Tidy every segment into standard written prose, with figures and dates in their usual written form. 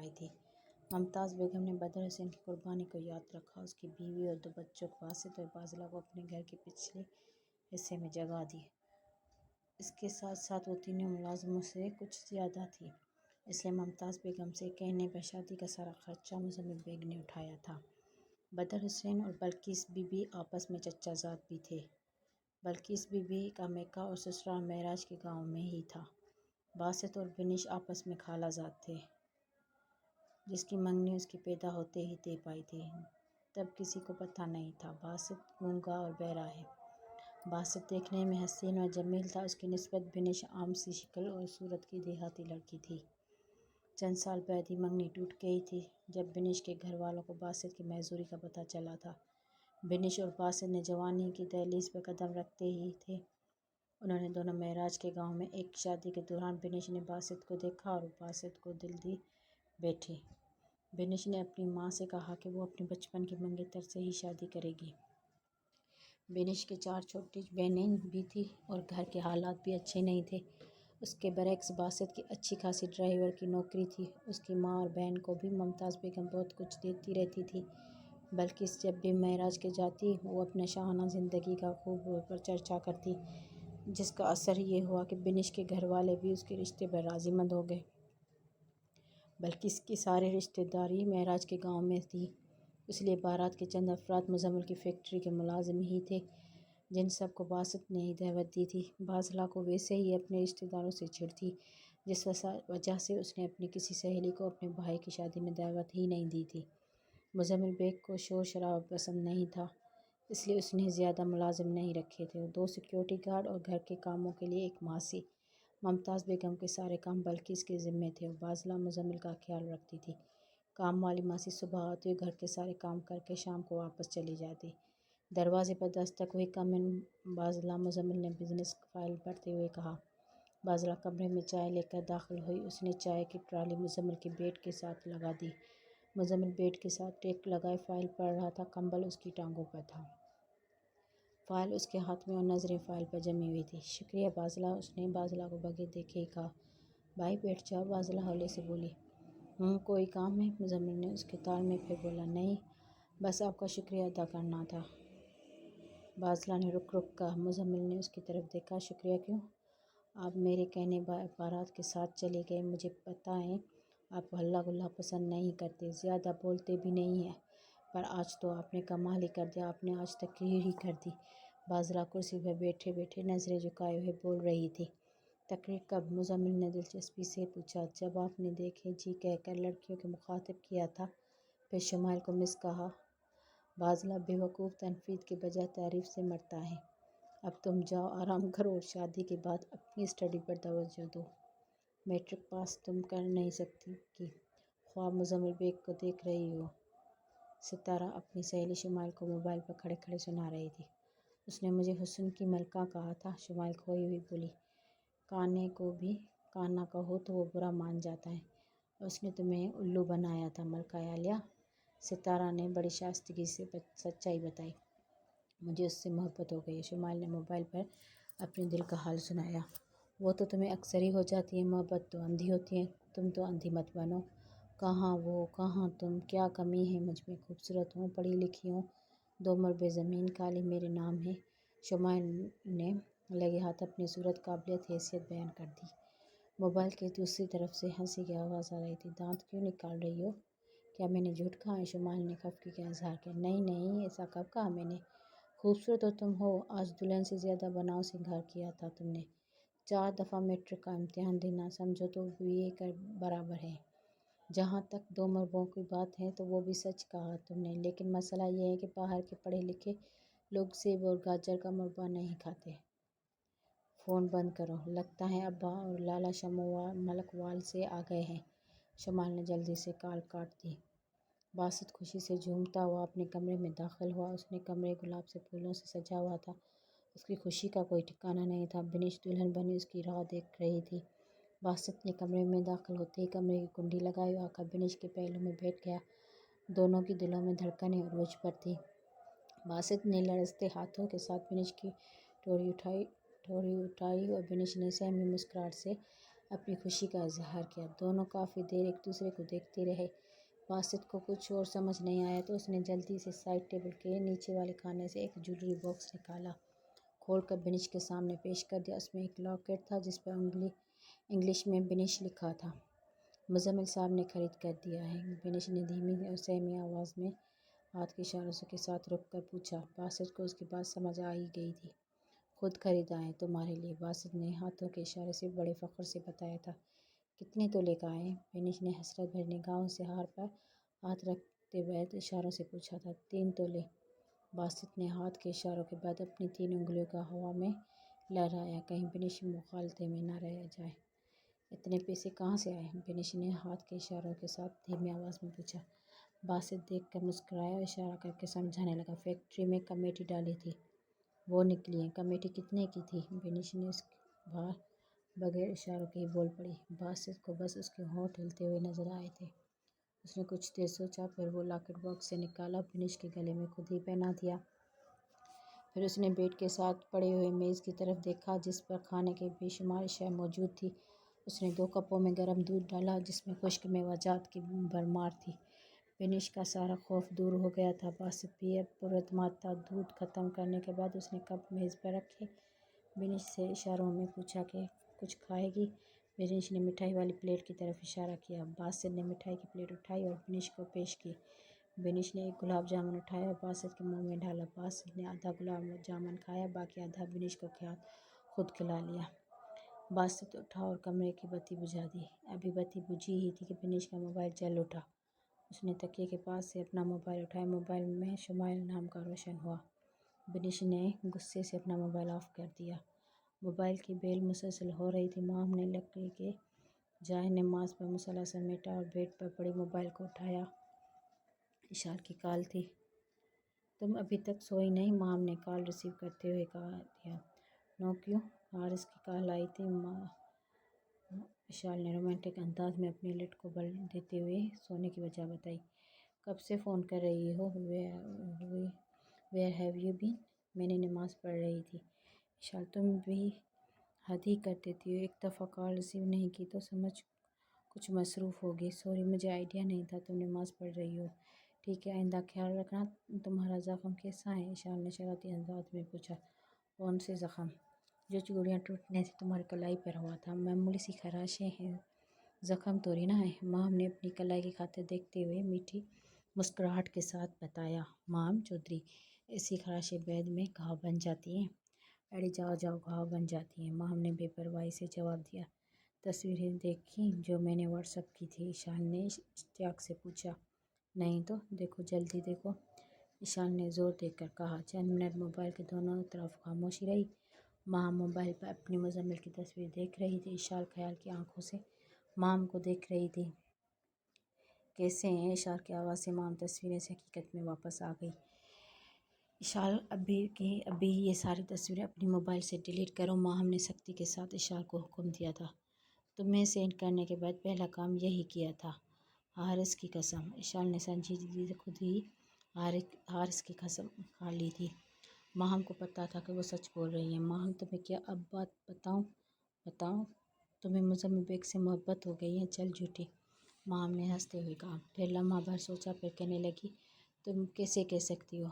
آئی تھی۔ ممتاز بیگم نے بدر حسین کی قربانی کو یاد رکھا، اس کی بیوی اور 2 بچوں باسط اور باذلہ کو اپنے گھر کے پچھلے حصے میں جگہ دی۔ اس کے ساتھ ساتھ وہ تینوں ملازموں سے کچھ زیادہ تھی، اس لیے ممتاز بیگم سے کہنے پر شادی کا سارا خرچہ مزمل بیگ نے اٹھایا تھا۔ بدر حسین اور بلقیس بی بی آپس میں چچا زاد بھی تھے۔ بلقیس بی بی کا میکہ اور سسرال معراج کے گاؤں میں ہی تھا۔ باسط اور بنش آپس میں خالہ زاد تھے، جس کی منگنی اس کے پیدا ہوتے ہی طے پائی تھی۔ تب کسی کو پتہ نہیں تھا باسط گونگا اور بہرا ہے۔ باسط دیکھنے میں حسین اور جمیل تھا، اس کی نسبت بنش عام سی شکل اور صورت کی دیہاتی لڑکی تھی۔ چند سال بعد ہی منگنی ٹوٹ گئی تھی، جب بنش کے گھر والوں کو باسط کی معذوری کا پتہ چلا تھا۔ بنش اور باسط نے جوانی کی دہلیز پر قدم رکھتے ہی تھے، انہوں نے دونوں معراج کے گاؤں میں ایک شادی کے دوران بنش نے باسط کو دیکھا اور وہ باسط کو دل دی بیٹھی۔ بنش نے اپنی ماں سے کہا کہ وہ اپنے بچپن کے منگیتر سے ہی شادی کرے گی۔ بنش کے 4 چھوٹی بہنیں بھی تھیں اور گھر کے حالات بھی اچھے نہیں تھے۔ اس کے برعکس باسط کی اچھی خاصی ڈرائیور کی نوکری تھی۔ اس کی ماں اور بہن کو بھی ممتاز بیگم بہت کچھ دیتی رہتی تھی۔ بلقیس جب بھی معراج کے جاتی، وہ اپنے شاہانہ زندگی کا خوب پر چرچا کرتی، جس کا اثر یہ ہوا کہ بنش کے گھر والے بھی اس کے رشتے پر راضی مند ہو گئے۔ بلقیس کی ساری رشتہ داری معراج کے گاؤں میں تھی، اس لیے بارات کے چند افراد مزمل کی فیکٹری کے ملازم ہی تھے، جن سب کو باسط نے ہی دعوت دی تھی۔ باذلہ کو ویسے ہی اپنے رشتہ داروں سے چڑ تھی، جس وجہ سے اس نے اپنی کسی سہیلی کو اپنے بھائی کی شادی میں دعوت ہی نہیں دی تھی۔ مزمل بیگ کو شور شرابہ پسند نہیں تھا، اس لیے اس نے زیادہ ملازم نہیں رکھے تھے، 2 سیکورٹی گارڈ اور گھر کے کاموں کے لیے 1 ماسی۔ ممتاز بیگم کے سارے کام بلقیس کے ذمے تھے اور باذلہ مزمل کا خیال رکھتی تھی۔ کام والی ماسی صبح آتی اور گھر کے سارے کام کر کے شام کو واپس چلی جاتی۔ دروازے پر دستک ہوئی، کم ان باذلہ مزمل نے بزنس فائل پڑھتے ہوئے کہا۔ باذلہ کمرے میں چائے لے کر داخل ہوئی، اس نے چائے کی ٹرالی مزمل کے بیڈ کے ساتھ لگا دی۔ مزمل بیڈ کے ساتھ ٹیک لگائے فائل پڑھ رہا تھا، کمبل اس کی ٹانگوں پر تھا۔ فائل اس کے ہاتھ میں اور نظریں فائل پر جمی ہوئی تھیں۔ شکریہ باذلہ، اس نے باذلہ کو بغیر دیکھے ہی کہا۔ بھائی بیٹھ جاؤ، باذلہ ہولے سے بولی۔ کوئی کام ہے؟ مزمل نے اس کے تال میں پھر بولا۔ نہیں، بس آپ کا شکریہ ادا کرنا تھا۔ باذلہ نے رک کہا۔ مزمل نے اس کی طرف دیکھا۔ شکریہ کیوں؟ آپ میرے کہنے بارات کے ساتھ چلے گئے، مجھے پتہ ہے آپ ہلا گلا پسند نہیں کرتے، زیادہ بولتے بھی نہیں ہیں، پر آج تو آپ نے کمال ہی کر دیا، آپ نے آج تقریر ہی کر دی۔ باذلہ کرسی پر بیٹھے بیٹھے نظریں جھکائے ہوئے بول رہی تھی۔ تقریر کب؟ مزمل نے دلچسپی سے پوچھا۔ جب آپ نے دیکھے جی کہہ کر لڑکیوں کو مخاطب کیا تھا، پھر شمائل کو مس کہا۔ باذلہ بے وقوف تنقید کے بجائے تعریف سے مرتا ہے۔ اب تم جاؤ، آرام کرو اور شادی کے بعد اپنی اسٹڈی پر توجہ دو۔ میٹرک پاس تم کر نہیں سکتی گی۔ خواب مزمل بیگ کو دیکھ رہی ہو؟ ستارہ اپنی سہیلی شمائل کو موبائل پر کھڑے کھڑے سنا رہی تھی۔ اس نے مجھے حسن کی ملکہ کہا تھا، شمائل کھوئی ہوئی بولی۔ کانے کو بھی کانا کہو تو وہ برا مان جاتا ہے، اور اس نے تمہیں الو بنایا تھا ملکہ عالیہ۔ ستارہ نے بڑی شائستگی سے سچائی بتائی۔ مجھے اس سے محبت ہو گئی۔ شمائل نے موبائل پر اپنے دل کا حال سنایا۔ وہ تو تمہیں اکثر ہی ہو جاتی ہے، محبت تو اندھی ہوتی ہے، تم تو اندھی مت بنو۔ کہاں وہ، کہاں تم، کیا کمی ہے مجھ میں؟ خوبصورت ہوں، پڑھی لکھی ہوں، 2 مربع زمین کالی میرے نام ہے۔ شمائل نے لگے ہاتھ اپنی صورت، قابلیت، حیثیت بیان کر دی۔ موبائل کی دوسری طرف سے ہنسی کی آواز آ رہی تھی۔ دانت کیوں نکال رہی ہو؟ کیا میں نے جھوٹ کہا ہے؟ شمائل نے خفگی کا اظہار کیا۔ نہیں نہیں، ایسا کب کہا میں نے؟ خوبصورت تو تم ہو، آج دلہن سے زیادہ بناؤ سنگھار کیا تھا تم نے۔ 4 دفعہ میٹرک کا امتحان دینا سمجھو تو BA کے برابر ہے۔ جہاں تک 2 مربعوں کی بات ہے تو وہ بھی سچ کہا تم نے، لیکن مسئلہ یہ ہے کہ باہر کے پڑھے لکھے لوگ سیب اور گاجر کا مربع نہیں کھاتے۔ فون بند کرو، لگتا ہے ابا اور لالا شمو ملک وال سے آ گئے ہیں۔ شمائل نے جلدی سے کال کاٹ دی۔ باسط خوشی سے جھومتا ہوا اپنے کمرے میں داخل ہوا، اس نے کمرے گلاب سے پھولوں سے سجا ہوا تھا، اس کی خوشی کا کوئی ٹھکانہ نہیں تھا۔ بنش دلہن بنی اس کی راہ دیکھ رہی تھی۔ باسط نے کمرے میں داخل ہوتے ہی کمرے کی کنڈی لگائی اور آ کر بنش کے پہلو میں بیٹھ گیا۔ دونوں کی دلوں میں دھڑکنیں عروج پر تھیں۔ باسط نے لرزتے ہاتھوں کے ساتھ بنش کی ٹوری اٹھائی اور بنش نے سہمی مسکراہٹ سے اپنی خوشی کا اظہار کیا۔ دونوں کافی دیر ایک دوسرے کو دیکھتے رہے۔ باسط کو کچھ اور سمجھ نہیں آیا تو اس نے جلدی سے سائڈ ٹیبل کے نیچے والے خانے سے ایک جویلری باکس نکالا، کھول کر بینش کے سامنے پیش کر دیا۔ اس میں ایک لاکٹ تھا جس پر انگلش میں بینش لکھا تھا۔ مزمل صاحب نے خرید کر دیا ہے، بینش نے دھیمی اور سہمی آواز میں ہاتھ کے اشاروں کے ساتھ رک کر پوچھا۔ باسط کو اس کی بات سمجھ آ ہی گئی تھی۔ خود خریدا ہے تمہارے لیے، باسط نے ہاتھوں کے اشارے سے بڑے فخر سے بتایا تھا۔ کتنے تولے کا ہے؟ بینش نے حسرت بھری نگاہوں سے ہار پر ہاتھ رکھتے وقت اشاروں سے پوچھا تھا۔ 3 تولے۔ باسط نے ہاتھ کے اشاروں کے بعد اپنی 3 انگلیوں کو ہوا میں لہرایا، کہیں بینش مغالطے میں نہ رہ جائے۔ اتنے پیسے کہاں سے آئے؟ بینش نے ہاتھ کے اشاروں کے ساتھ دھیمی آواز میں پوچھا۔ باسط دیکھ کر مسکرایا اور اشارہ کر کے سمجھانے لگا۔ فیکٹری میں کمیٹی ڈالی تھی، وہ نکلی ہے۔ کمیٹی کتنے کی تھی؟ بینش نے اس بار بغیر اشاروں کے ہی بول پڑی۔ باسط کو بس اس کے ہونٹ ہلتے ہوئے نظر آئے تھے۔ اس نے کچھ دیر سوچا، پھر وہ لاکٹ باکس سے نکالا، بینش کے گلے میں خود ہی پہنا دیا۔ پھر اس نے بیڈ کے ساتھ پڑے ہوئے میز کی طرف دیکھا جس پر کھانے کی بے شمار اشیاء موجود تھیں۔ اس نے 2 کپوں میں گرم دودھ ڈالا جس میں خشک میوہ جات کی بھرمار تھی۔ بینش کا سارا خوف دور ہو گیا تھا۔ باسط بھی اب پراعتماد تھا۔ دودھ ختم کرنے کے بعد اس نے کپ میز پر رکھے، بینش سے اشاروں میں پوچھا کہ کچھ کھائے گی؟ بینش نے مٹھائی والی پلیٹ کی طرف اشارہ کیا۔ باسط نے مٹھائی کی پلیٹ اٹھائی اور بینش کو پیش کی۔ بینش نے ایک گلاب جامن اٹھایا اور باسط کے منہ میں ڈالا۔ باسط نے آدھا گلاب جامن کھایا، باقی آدھا بینش کو خود کھلا لیا۔ باسط اٹھا اور کمرے کی بتی بجھا دی۔ ابھی بتی بجھی ہی تھی کہ بینش کا موبائل جل اٹھا۔ اس نے تکیے کے پاس سے اپنا موبائل اٹھایا۔ موبائل میں شمائل نام کا روشن ہوا۔ بینش نے غصے سے اپنا موبائل آف کر دیا۔ موبائل کی بیل مسلسل ہو رہی تھی۔ مام نے لکڑی کے جائے نماز پر مصلی سمیٹا اور بیڈ پر پڑے موبائل کو اٹھایا۔ اشال کی کال تھی۔ تم ابھی تک سوئی نہیں؟ مام نے کال ریسیو کرتے ہوئے کہہ دیا۔ نو، کیوں؟ حارث کی کال آئی تھی، اشال نے رومانٹک انداز میں اپنے لٹ کو بل دیتے ہوئے سونے کی وجہ بتائی۔ کب سے فون کر رہی ہو؟ Where have you been? میں نے نماز پڑھ رہی تھی۔ اشال تم بھی حد ہی کر دیتی ہو، ایک دفعہ کال ریسیو نہیں کی تو سمجھ کچھ مصروف ہوگی۔ سوری، مجھے آئیڈیا نہیں تھا تم نماز پڑھ رہی ہو۔ ٹھیک ہے، آئندہ خیال رکھنا۔ تمہارا زخم کیسا ہے؟ اشال نے شرارتی انداز میں پوچھا۔ کون سے زخم؟ جو چوڑیاں ٹوٹنے سے تمہاری کلائی پر ہوا تھا، معمولی سی خراشیں ہیں، زخم توڑی نہ ہے، مام نے اپنی کلائی کی خاطر دیکھتے ہوئے میٹھی مسکراہٹ کے ساتھ بتایا۔ مام چودھری، ایسی خراشیں بعد میں گھاؤ بن جاتی ہیں۔ اڑے جاؤ جاؤ، گھاؤ بن جاتی ہیں، مام نے بے پرواہی سے جواب دیا۔ تصویریں دیکھیں جو میں نے واٹس ایپ کی تھی؟ اشال نے اشتیاق سے پوچھا۔ نہیں تو دیکھو، جلدی دیکھو، اشال نے زور دے کر کہا۔ چند منٹ موبائل کے دونوں طرف خاموشی رہی۔ مام موبائل پر اپنی مزمل کی تصویر دیکھ رہی تھی۔ اشال خیال کی آنکھوں سے مام کو دیکھ رہی تھی۔ کیسے ہیں؟ اشال کی آواز سے مام تصویریں سے حقیقت میں واپس آ گئی۔ اشال، ابھی ہی یہ ساری تصویریں اپنی موبائل سے ڈیلیٹ کرو، مام نے سختی کے ساتھ اشال کو حکم دیا تھا۔ تمہیں سینڈ کرنے کے بعد پہلا کام یہی کیا تھا۔ حارث کی قسم! اشال نے سنجیدگی سے خود ہی حارث کی قسم کھا لی تھی۔ مام کو پتہ تھا کہ وہ سچ بول رہی ہیں۔ مام، تمہیں کیا اب بات بتاؤں؟ تمہیں مزمل بیگ سے محبت ہو گئی ہے؟ چل جھوٹی! مام نے ہنستے ہوئے کہا۔ پھر لمحہ بھر سوچا، پھر کہنے لگی، تم کیسے کہہ سکتی ہو؟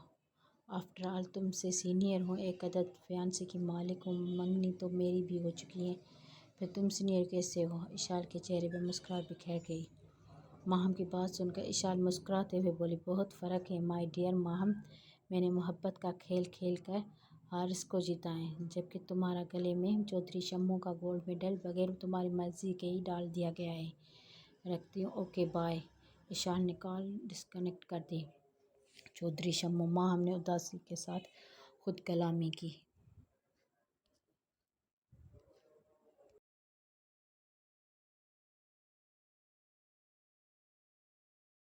آفٹر آل تم سے سینئر ہوں، ایک عدد فیانسی کی مالک ہوں، منگنی تو میری بھی ہو چکی ہے، پھر تم سینئر کیسے ہو؟ اشال کے چہرے پر مسکراہٹ بکھر گئی۔ مام کی بات سن کر اشال مسکراتے ہوئے بولی، بہت فرق ہے مائی ڈیئر مام، میں نے محبت کا کھیل کھیل کر حارث کو جیتا ہے، جبکہ تمہارا گلے میں چودھری شمو کا گولڈ میڈل بغیر تمہاری مرضی کے ہی ڈال دیا گیا ہے۔ رکھتی ہوں، اوکے بائے۔ اشال نے کال ڈسکنیکٹ کر دی۔ چودھری شمو! مام نے اداسی کے ساتھ خود کلامی کی۔